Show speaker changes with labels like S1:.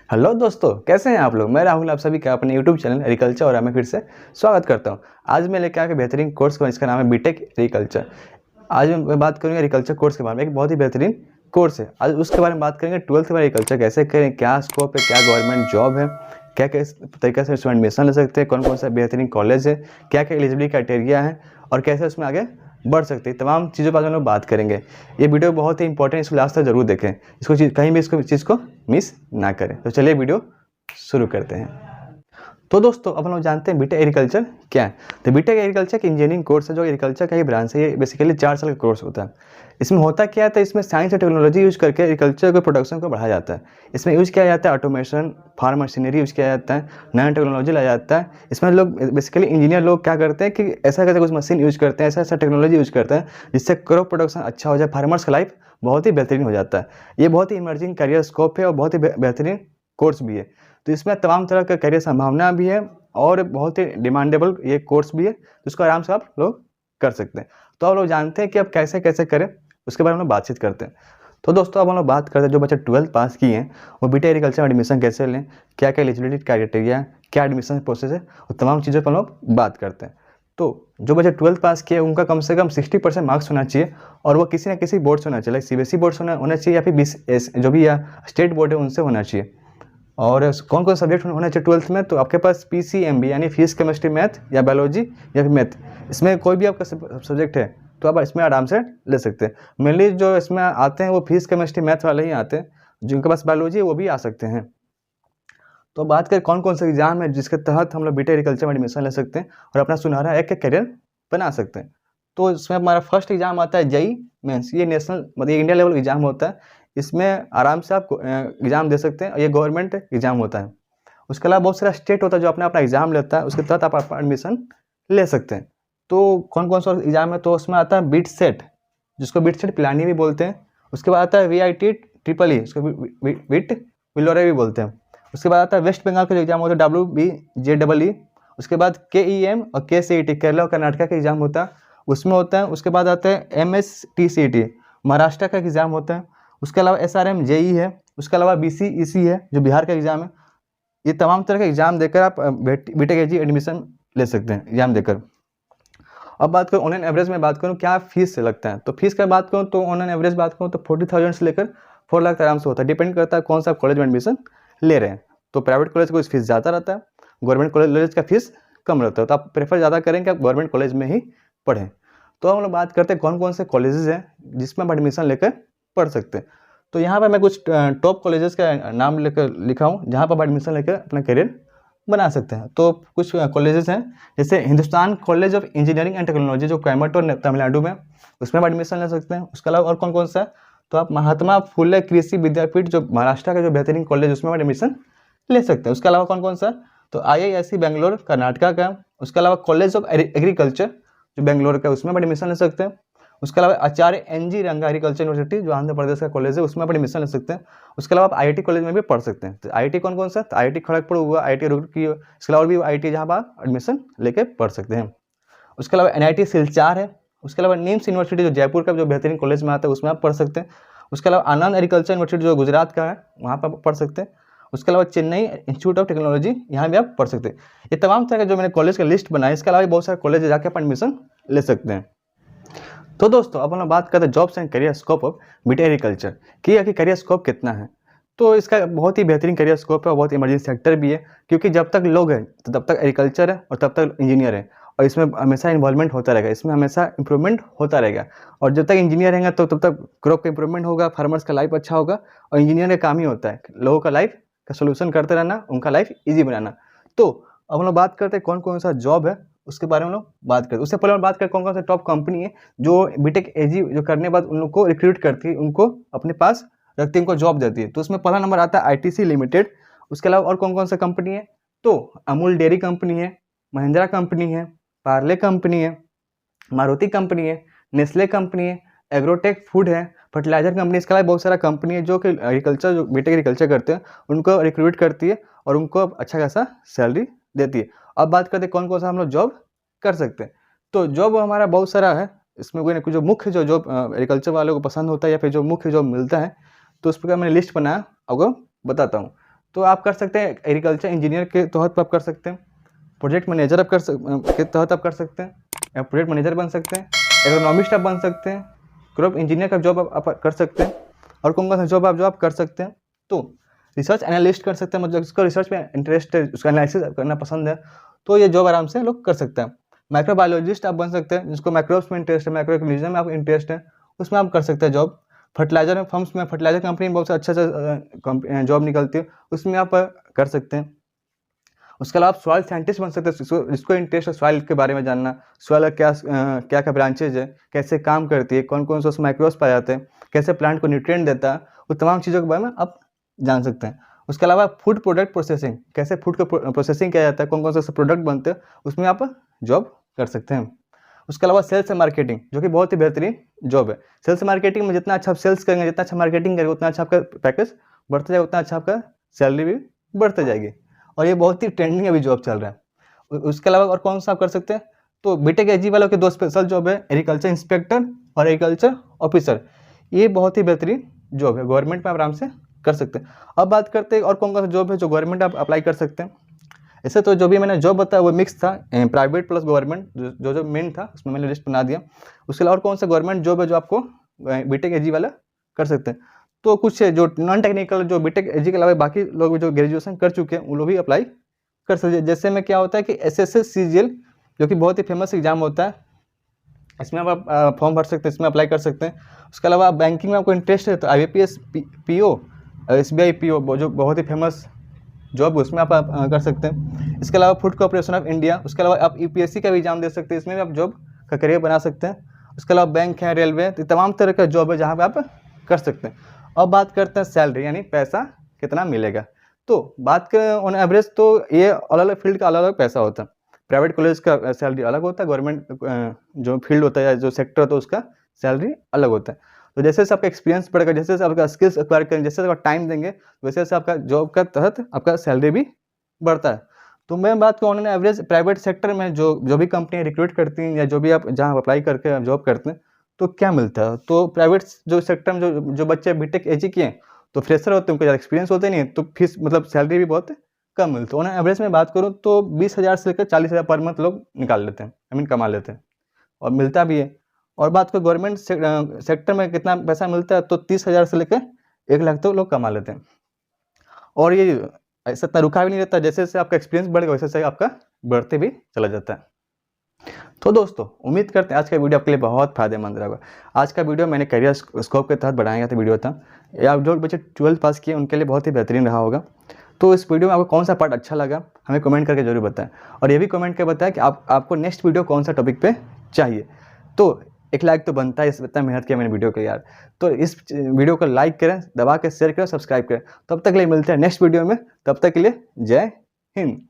S1: Hello दोस्तों, कैसे हैं आप लोग। मैं राहुल आप सभी का अपने यूट्यूब चैनल एग्रीकल्चर और मैं फिर से स्वागत करता हूं। आज मैं लेकर आया बेहतरीन कोर्स का, इसका नाम है बीटेक एग्रीकल्चर। आज मैं बात करूंगा एग्रीकल्चर कोर्स के बारे में। एक बहुत ही बेहतरीन कोर्स है। आज उसके बारे में बात करेंगे। 12th के बाद एग्रीकल्चर कैसे करें, क्या स्कोप है, क्या गवर्नमेंट जॉब है, क्या किस तरीके से उसमें एडमिशन ले सकते हैं, कौन कौन सा बेहतरीन कॉलेज है, क्या क्या एलिजिबिलिटी क्राइटेरिया है और कैसे उसमें आगे बढ़ सकते हैं। तमाम चीज़ों पर हम लोग बात करेंगे। ये वीडियो बहुत ही इंपॉर्टेंट, इसको लास्ट तक जरूर देखें। इसको कहीं भी इसको चीज़ को मिस ना करें। तो चलिए वीडियो शुरू करते हैं। तो दोस्तों, अब हम लोग जानते हैं बीटेक एग्रीकल्चर क्या है। तो बीटेक एग्रीकल्चर एक इंजीनियरिंग कोर्स है जो एग्रीकल्चर का ही ब्रांच है। ये बेसिकली 4 साल का कोर्स होता है। इसमें होता क्या है, तो इसमें साइंस और टेक्नोलॉजी यूज करके एग्रीकल्चर के प्रोडक्शन को बढ़ाया जाता है। इसमें यूज किया जाता है ऑटोमेशन, फार्म मशीनरी यूज किया जाता है, नया टेक्नोलॉजी लाया जाता है। इसमें लोग बेसिकली इंजीनियर लोग क्या करते हैं कि ऐसा कैसे कुछ मशीन यूज करते हैं, ऐसा ऐसा टेक्नोलॉजी यूज करते हैं जिससे क्रॉप प्रोडक्शन अच्छा हो जाए, फार्मर्स का लाइफ बहुत ही बेहतरीन हो जाता है। ये बहुत ही इमर्जिंग करियर स्कोप है और बहुत ही बेहतरीन कोर्स भी है। तो इसमें तमाम तरह का करियर संभावना भी है और बहुत ही डिमांडेबल ये कोर्स भी है, जिसको आराम से आप लोग कर सकते हैं। तो आप लोग जानते हैं कि अब कैसे कैसे करें, उसके बारे में बातचीत करते हैं। तो दोस्तों, अब हम लोग बात करते हैं जो बच्चे 12th पास किए हैं वो बीटेक एग्रीकल्चर में एडमिशन कैसे लें, क्या क्या एलिजिबिलिटी क्राइटेरिया है, क्या एडमिशन प्रोसेस है, और तमाम चीज़ों पर हम लोग बात करते हैं। तो जो बच्चे 12th पास किए उनका कम से कम 60% मार्क्स होना चाहिए और वो किसी न किसी बोर्ड से होना चाहिए, सीबीएसई बोर्ड से होना चाहिए या फिर BCS जो भी या स्टेट बोर्ड है उनसे होना चाहिए। और कौन कौन सब्जेक्ट होना चाहिए 12th में, तो आपके पास PCMB यानी फिजिक्स केमिस्ट्री मैथ या बायोलॉजी या फिर मैथ, इसमें कोई भी आपका सब्जेक्ट है तो आप इसमें आराम से ले सकते हैं। मेनली जो इसमें आते हैं वो फिजिक्स केमिस्ट्री मैथ वाले ही आते हैं, जिनके पास बायोलॉजी है वो भी आ सकते हैं। तो बात करें कौन कौन से एग्जाम है जिसके तहत हम लोग बीटेक एग्रीकल्चर में एडमिशन ले सकते हैं और अपना सुनहरा एक करियर बना सकते हैं। तो इसमें हमारा फर्स्ट एग्जाम आता है JEE मेंस। ये नेशनल मतलब इंडिया लेवल एग्जाम होता है। इसमें आराम से आप एग्ज़ाम दे सकते हैं। ये गवर्नमेंट एग्ज़ाम होता है। उसके अलावा बहुत सारा स्टेट होता है जो अपना अपना एग्ज़ाम लेता है, उसके तहत आप एडमिशन ले सकते हैं। तो कौन कौन सा एग्ज़ाम है, तो उसमें आता है बीट सेट, जिसको बीट सेट पिलानी भी बोलते हैं। उसके बाद आता है VIT EEE, उसको बीट विलोरे भी बोलते हैं। उसके बाद आता है वेस्ट बंगाल का जो एग्ज़ाम होता है WBJEE। उसके बाद KEM और KCET केरला और कर्नाटका का एग्ज़ाम होता है, उसमें होता है। उसके बाद आता है MSTCET महाराष्ट्र का एग्ज़ाम होता है। उसके अलावा SRM JEE है। उसके अलावा BCEC है जो बिहार का एग्ज़ाम है। ये तमाम तरह के एग्ज़ाम देकर आप बीटेक एजी एडमिशन ले सकते हैं एग्ज़ाम देकर। अब बात करूँ ऑनलाइन एवरेज में बात करूँ क्या फीस से लगता है, तो फीस का बात करूँ तो ऑनलाइन एवरेज बात करूँ तो 40,000 से लेकर 4 लाख आराम से होता है। डिपेंड करता है कौन सा कॉलेज में एडमिशन ले रहे हैं। तो प्राइवेट कॉलेज को फीस ज़्यादा रहता है, गवर्नमेंट कॉलेज का फीस कम रहता है। तो आप प्रेफर ज़्यादा करें कि आप गवर्नमेंट कॉलेज में ही पढ़ें। तो हम लोग बात करते हैं कौन कौन से कॉलेजेस हैं जिसमें आप एडमिशन लेकर पढ़ सकते हैं। तो यहाँ पर मैं कुछ टॉप कॉलेजेस का नाम लेकर लिखा हूँ जहाँ पर आप एडमिशन लेकर अपना करियर बना सकते हैं। तो कुछ कॉलेजेस हैं जैसे Hindustan college of engineering and technology जो कोयम्बटूर तमिलनाडु में, उसमें आप एडमिशन ले सकते हैं। उसके अलावा और कौन कौन सा है, तो आप महात्मा फुले कृषि विद्यापीठ जो महाराष्ट्र का जो बेहतरीन कॉलेज उसमें आप एडमिशन ले सकते हैं। उसके अलावा कौन कौन सा, तो IISc बेंगलोर कर्नाटका का। उसके अलावा कॉलेज ऑफ एग्रीकल्चर जो बेंगलोर का, उसमें आप एडमिशन ले सकते हैं। उसके अलावा आचार्य NG रंगा एग्रीकल्चर यूनिवर्सिटी जो आंध्र प्रदेश का कॉलेज है, उसमें आप एडमिशन ले सकते हैं। उसके अलावा आप IIT कॉलेज में भी पढ़ सकते हैं। तो IIT कौन कौन सा, तो IIT खड़गपुर हुआ, IIT रुड़की, इसके अलावा भी IIT जहाँ पर आप एडमिशन लेके पढ़ सकते हैं। उसके अलावा NIT सिलचार है। उसके अलावा निम्स यूनिवर्सिटी जो जयपुर का जो बेहतरीन कॉलेज में आता है उसमें आप पढ़ सकते हैं। उसके अलावा आनंद एग्रीकल्चर यूनिवर्सिटी जो गुजरात का है वहाँ पर आप पढ़ सकते हैं। उसके अलावा चेन्नई इंस्टीट्यूट ऑफ टेक्नोलॉजी यहाँ भी आप पढ़ सकते हैं। ये तमाम तरह के जो मैंने कॉलेज का लिस्ट बनाया, इसके अलावा भी बहुत सारे कॉलेज जाकर आप एडमिशन ले सकते हैं। तो दोस्तों, अब हम बात करते हैं jobs and career scope of BTech agriculture कि करियर स्कोप कितना है। तो इसका बहुत ही बेहतरीन करियर स्कोप है और बहुत इमरजेंसी सेक्टर भी है, क्योंकि जब तक लोग हैं तो तब तक एग्रीकल्चर है और तब तक इंजीनियर है, और इसमें हमेशा इन्वॉल्वमेंट होता रहेगा, इसमें हमेशा इंप्रूवमेंट होता रहेगा। और जब तक इंजीनियर रहेंगे तो तब तक क्रॉप का इंप्रूवमेंट होगा, फार्मर्स का लाइफ अच्छा होगा। और इंजीनियर का काम ही होता है लोगों का लाइफ का सोल्यूशन करते रहना, उनका लाइफ ईजी बनाना। तो अब हम लोग बात करते हैं कौन कौन सा जॉब है, उसके बारे में हम लोग बात करते हैं। उससे पहले हम बात करें कौन कौन सा टॉप कंपनी है जो बीटेक एजी जो करने के बाद उन लोग को रिक्रूट करती है, उनको अपने पास रखती है, उनको जॉब देती है। तो उसमें पहला नंबर आता है ITC लिमिटेड। उसके अलावा और कौन कौन सा कंपनी है, तो अमूल डेयरी कंपनी है, महिंद्रा कंपनी है, पार्ले कंपनी है, मारुति कंपनी है, नेस्ले कंपनी है, एग्रोटेक फूड है, फर्टिलाइजर कंपनी। इसके अलावा बहुत सारा कंपनी है जो कि एग्रीकल्चर जो बीटेक एग्रीकल्चर करते हैं उनको रिक्रूट करती है और उनको अच्छा खासा सैलरी देती है। अब बात करते हैं कौन कौन सा हम लोग जॉब कर सकते हैं। तो जॉब हमारा बहुत सारा है, इसमें कोई ना कोई जो मुख्य जो जॉब एग्रीकल्चर वालों को पसंद होता है या फिर जो मुख्य जॉब मिलता है, तो उस पर मैंने लिस्ट बनाया आपको बताता हूँ। तो आप कर सकते हैं एग्रीकल्चर इंजीनियर के तहत आप कर सकते हैं, प्रोजेक्ट मैनेजर आप के तहत आप कर सकते हैं, या प्रोजेक्ट मैनेजर बन सकते हैं, एग्रोनॉमिस्ट आप बन सकते हैं, क्रॉप इंजीनियर का जॉब आप कर सकते हैं। और कौन कौन सा जॉब आप कर सकते हैं, तो रिसर्च एनालिस्ट कर सकते हैं, मतलब जिसको रिसर्च में इंटरेस्ट है, उसका एनालिसिस करना पसंद है, तो ये जॉब आराम से लोग कर सकते हैं। माइक्रोबायोलॉजिस्ट आप बन सकते हैं, जिसको माइक्रोब्स में इंटरेस्ट है, माइक्रो इकोलॉजी में आपको इंटरेस्ट है, उसमें आप कर सकते हैं जॉब। फर्टिलाइजर फर्म्स में, फर्टिलाइजर कंपनी में बहुत से अच्छा जॉब निकलती है, उसमें आप कर सकते हैं। उसके अलावा आप सॉइल साइंटिस्ट बन सकते हैं, जिसको इंटरेस्ट है सॉइल के बारे में जानना, सॉइल क्या क्या क्या ब्रांचेज है, कैसे काम करती है, कौन कौन से उसमें माइक्रोब्स पाए जाते हैं, कैसे प्लांट को न्यूट्रिएंट देता है, वो तमाम चीज़ों के बारे में आप जान सकते हैं। उसके अलावा फूड प्रोडक्ट प्रोसेसिंग, कैसे फूड का प्रोसेसिंग किया जाता है, कौन कौन से प्रोडक्ट बनते हैं, उसमें आप जॉब कर सकते हैं। उसके अलावा सेल्स एंड मार्केटिंग, जो कि बहुत ही बेहतरीन जॉब है। सेल्स मार्केटिंग में जितना अच्छा आप सेल्स करेंगे, जितना अच्छा मार्केटिंग करेंगे, उतना अच्छा आपका पैकेज बढ़ता जाएगा, उतना अच्छा आपका सैलरी भी बढ़ती जाएगी। और ये बहुत ही ट्रेंडिंग अभी जॉब चल रहा है। उसके अलावा और कौन सा आप कर सकते हैं, तो बीटेक एजी वालों के दो स्पेशल जॉब है, एग्रीकल्चर इंस्पेक्टर और एग्रीकल्चर ऑफिसर। ये बहुत ही बेहतरीन जॉब है, गवर्नमेंट में आराम से कर सकते हैं। अब बात करते हैं और कौन कौन सा जॉब है जो गवर्नमेंट आप अप्लाई कर सकते हैं। ऐसे तो जो भी मैंने जॉब बताया वो मिक्स था, प्राइवेट प्लस गवर्नमेंट, जो मेन था उसमें मैंने लिस्ट बना दिया। उसके अलावा और कौन सा गवर्नमेंट जॉब है जो आपको बीटेक एजी वाला कर सकते हैं, तो कुछ जो नॉन टेक्निकल, जो बीटेक एजी के अलावा बाकी लोग जो ग्रेजुएशन कर चुके हैं, वो लोग भी अप्लाई कर सकते हैं। जैसे में क्या होता है कि SSC CGL, जो कि बहुत ही फेमस एग्जाम होता है, इसमें आप फॉर्म भर सकते हैं, इसमें अप्लाई कर सकते हैं। उसके अलावा बैंकिंग में आपको इंटरेस्ट है तो IBPS PO, SBI PO, जो बहुत ही फेमस जॉब, उसमें आप कर सकते हैं। इसके अलावा फूड कॉर्पोरेशन ऑफ इंडिया, उसके अलावा आप UPSC का भी एग्जाम दे सकते हैं, इसमें भी आप जॉब का करियर बना सकते हैं। उसके अलावा बैंक है, रेलवे, तो तमाम तरह का जॉब है जहाँ पे आप कर सकते हैं। अब बात करते हैं सैलरी, यानी पैसा कितना मिलेगा। तो बात करें ऑन एवरेज, तो ये अलग अलग फील्ड का अलग अलग पैसा होता है। प्राइवेट कॉलेज का सैलरी अलग होता है, गवर्नमेंट जो फील्ड होता है या जो सेक्टर होता है उसका सैलरी अलग होता है। तो जैसे जैसे आपका एक्सपीरियंस बढ़ेगा, जैसे जैसे आपका स्किल्स एक्वायर करेंगे, जैसे आप टाइम देंगे, वैसे वैसे आपका जॉब का तहत आपका सैलरी भी बढ़ता है। तो मैं बात करूँ ऑन एवरेज प्राइवेट सेक्टर में जो भी कंपनियां रिक्रूट करती हैं या जो भी आप जहाँ अप्लाई करके आप जॉब करते हैं, तो क्या मिलता है, तो प्राइवेट जो सेक्टर में जो बच्चे बीटेक एजी किए हैं, तो फ्रेशर होते हैं, उनको ज़्यादा एक्सपीरियंस होते नहीं है, तो फीस मतलब सैलरी भी बहुत कम मिलती है। ऑन एवरेज में बात करूँ तो 20,000 से लेकर 40,000 पर मंथ लोग निकाल लेते हैं, आई मीन कमा लेते हैं, और मिलता भी है। और बात करें गवर्नमेंट सेक्टर में कितना पैसा मिलता है, तो 30,000 से लेकर 1 लाख तक लोग कमा लेते हैं। और ये ऐसा इतना रुका भी नहीं रहता, जैसे जैसे आपका एक्सपीरियंस बढ़ेगा वैसे वैसे आपका बढ़ते भी चला जाता है। तो दोस्तों उम्मीद करते हैं आज का वीडियो आपके लिए बहुत फायदेमंद रहा होगा। आज का वीडियो मैंने करियर स्कोप के तहत बनाया गया था वीडियो था, या जो बच्चे 12th पास किए उनके लिए बहुत ही बेहतरीन रहा होगा। तो इस वीडियो में आपको कौन सा पार्ट अच्छा लगा हमें कमेंट करके जरूर बताएं, और ये भी कमेंट करके बताएं कि आपको नेक्स्ट वीडियो कौन सा टॉपिक पे चाहिए। तो एक लाइक तो बनता है, इस इतना मेहनत किया मैंने वीडियो के यार, तो इस वीडियो को लाइक करें, दबा के शेयर करें, सब्सक्राइब करें। तब तक के लिए मिलते हैं नेक्स्ट वीडियो में, तब तक के लिए जय हिंद।